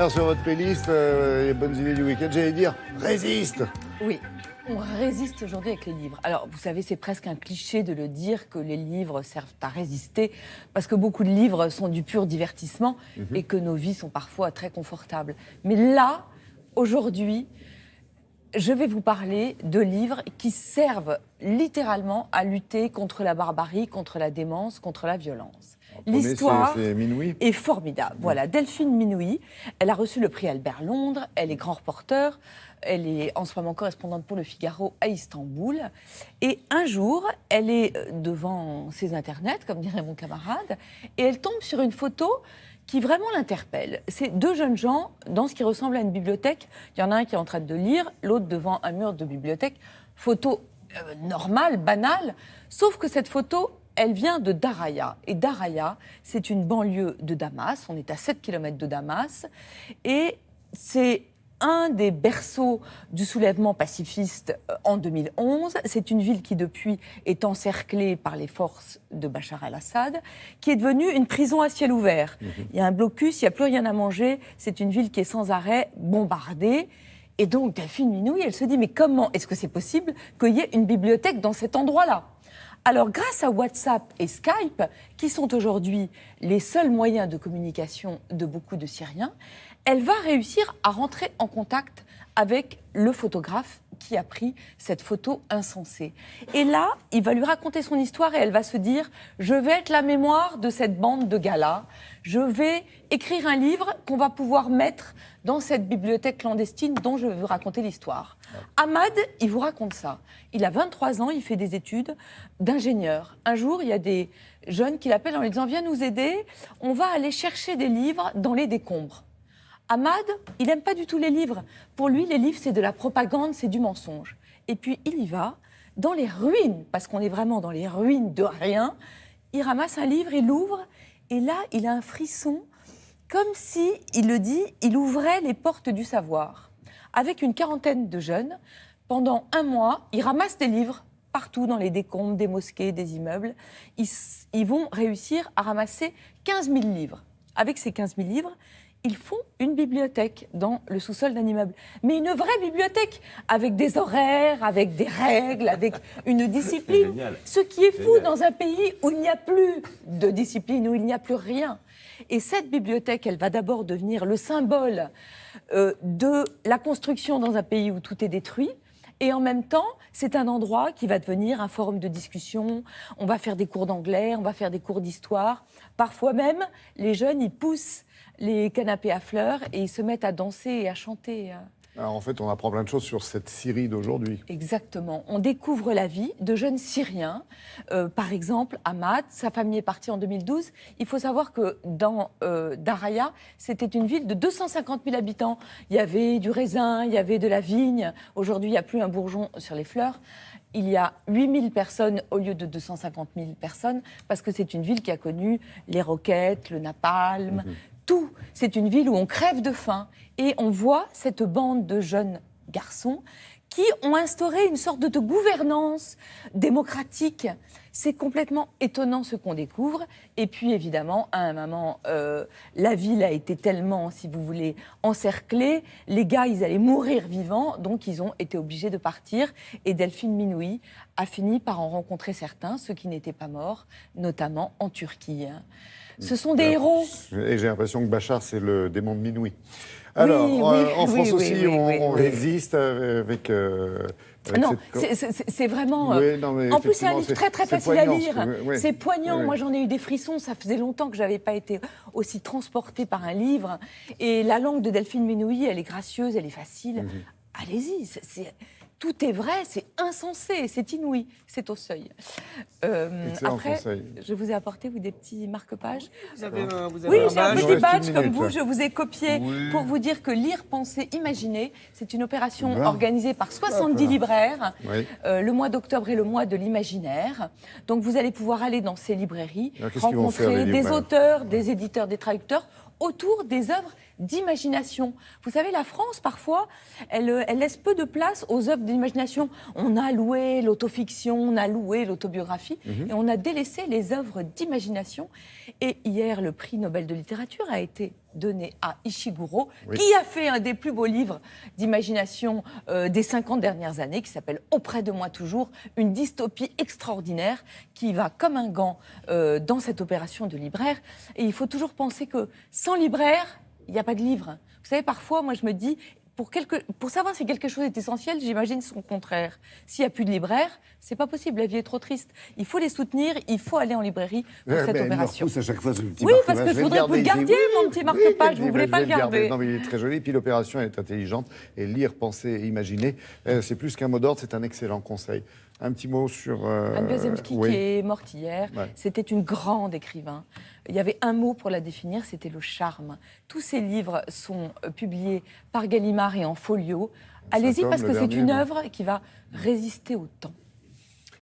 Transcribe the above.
Alors sur votre playlist, les bonnes idées du week-end, j'allais dire résiste. Oui, on résiste aujourd'hui avec les livres. Alors, vous savez, c'est presque un cliché de le dire que les livres servent à résister, parce que beaucoup de livres sont du pur divertissement et que nos vies sont parfois très confortables. Mais là, aujourd'hui, je vais vous parler de livres qui servent littéralement à lutter contre la barbarie, contre la démence, contre la violence. L'histoire est formidable. Voilà, Delphine Minouy, elle a reçu le prix Albert Londres, elle est grand reporter, elle est en ce moment correspondante pour Le Figaro à Istanbul. Et un jour, elle est devant ses internets, comme dirait mon camarade, et elle tombe sur une photo qui vraiment l'interpelle. C'est deux jeunes gens dans ce qui ressemble à une bibliothèque. Il y en a un qui est en train de lire, l'autre devant un mur de bibliothèque. Photo normale, banale, sauf que cette photo, elle vient de Daraya. Et Daraya, c'est une banlieue de Damas. On est à 7 km de Damas. Et c'est un des berceaux du soulèvement pacifiste en 2011. C'est une ville qui, depuis, est encerclée par les forces de Bachar el-Assad, qui est devenue une prison à ciel ouvert. Il y a un blocus, il n'y a plus rien à manger. C'est une ville qui est sans arrêt bombardée. Et donc, Delphine Minouy, elle se dit, mais comment est-ce que c'est possible qu'il y ait une bibliothèque dans cet endroit-là ? Alors, grâce à WhatsApp et Skype, qui sont aujourd'hui les seuls moyens de communication de beaucoup de Syriens, elle va réussir à rentrer en contact avec le photographe qui a pris cette photo insensée. Et là, il va lui raconter son histoire et elle va se dire « Je vais être la mémoire de cette bande de gars-là. Je vais écrire un livre qu'on va pouvoir mettre dans cette bibliothèque clandestine dont je vais vous raconter l'histoire. » Ahmad, il vous raconte ça. Il a 23 ans, il fait des études d'ingénieur. Un jour, il y a des jeunes qui l'appellent en lui disant « Viens nous aider, on va aller chercher des livres dans les décombres. » Ahmad, il n'aime pas du tout les livres. Pour lui, les livres, c'est de la propagande, c'est du mensonge. Et puis, il y va, dans les ruines, parce qu'on est vraiment dans les ruines de rien. Il ramasse un livre, il l'ouvre, et là, il a un frisson, comme si, il le dit, il ouvrait les portes du savoir. Avec une quarantaine de jeunes, pendant un mois, ils ramassent des livres partout dans les décombres, des mosquées, des immeubles. Ils vont réussir à ramasser 15 000 livres. Avec ces 15 000 livres, ils font une bibliothèque dans le sous-sol d'un immeuble. Mais une vraie bibliothèque, avec des horaires, avec des règles, avec une discipline. Ce qui est fou dans un pays où il n'y a plus de discipline, où il n'y a plus rien. Et cette bibliothèque, elle va d'abord devenir le symbole de la construction dans un pays où tout est détruit. Et en même temps, c'est un endroit qui va devenir un forum de discussion. On va faire des cours d'anglais, on va faire des cours d'histoire. Parfois même, les jeunes, ils poussent les canapés à fleurs et ils se mettent à danser et à chanter. Alors en fait, on apprend plein de choses sur cette Syrie d'aujourd'hui. Exactement. On découvre la vie de jeunes Syriens. Par exemple, Ahmad, sa famille est partie en 2012. Il faut savoir que dans Daraya, c'était une ville de 250 000 habitants. Il y avait du raisin, il y avait de la vigne. Aujourd'hui, il n'y a plus un bourgeon sur les fleurs. Il y a 8 000 personnes au lieu de 250 000 personnes, parce que c'est une ville qui a connu les roquettes, le napalm, tout. C'est une ville où on crève de faim. Et on voit cette bande de jeunes garçons qui ont instauré une sorte de gouvernance démocratique. C'est complètement étonnant ce qu'on découvre. Et puis, évidemment, à un moment, la ville a été tellement, si vous voulez, encerclée. Les gars, ils allaient mourir vivants, donc ils ont été obligés de partir. Et Delphine Minouy a fini par en rencontrer certains, ceux qui n'étaient pas morts, notamment en Turquie. Ce sont des héros. Et j'ai l'impression que Bachar, c'est le démon de Minouy. Alors, en France aussi, on résiste avec... non, c'est vraiment... en plus, c'est un livre très, très facile à lire. C'est poignant. Moi, j'en ai eu des frissons. Ça faisait longtemps que je n'avais pas été aussi transportée par un livre. Et la langue de Delphine Minouy, elle est gracieuse, elle est facile. Allez-y, tout est vrai, c'est insensé, c'est inouï, c'est au seuil. Après, conseil. Je vous ai apporté, vous, des petits marque-pages. Vous avez oui, j'ai un petit badge comme vous, je vous ai copié pour vous dire que Lire, Penser, Imaginer, c'est une opération organisée par 70 libraires. Le mois d'octobre est le mois de l'imaginaire. Donc vous allez pouvoir aller dans ces librairies, rencontrer des auteurs, des éditeurs, des traducteurs, autour des œuvres d'imagination. Vous savez, la France, parfois, elle laisse peu de place aux œuvres d'imagination. On a loué l'autofiction, on a loué l'autobiographie, et on a délaissé les œuvres d'imagination. Et hier, le prix Nobel de littérature a été donné à Ishiguro, qui a fait un des plus beaux livres d'imagination des 50 dernières années, qui s'appelle « Auprès de moi toujours », une dystopie extraordinaire qui va comme un gant dans cette opération de libraire. Et il faut toujours penser que sans libraire, il n'y a pas de livre. Vous savez, parfois, moi, je me dis, pour savoir si quelque chose est essentiel, j'imagine son contraire. S'il n'y a plus de libraire, c'est pas possible, la vie est trop triste. Il faut les soutenir, il faut aller en librairie pour cette opération. À chaque fois, ce petit oui, parce que je voudrais que vous le gardiez, mon petit marque-page, vous ne voulez pas le garder. Non, mais il est très joli, puis l'opération est intelligente, et lire, penser, imaginer, c'est plus qu'un mot d'ordre, c'est un excellent conseil. Un petit mot sur... Anne Bezemski, qui est morte hier, c'était une grande écrivain. Il y avait un mot pour la définir, c'était le charme. Tous ces livres sont publiés par Gallimard et en folio. Allez-y, parce que c'est une œuvre qui va résister au temps.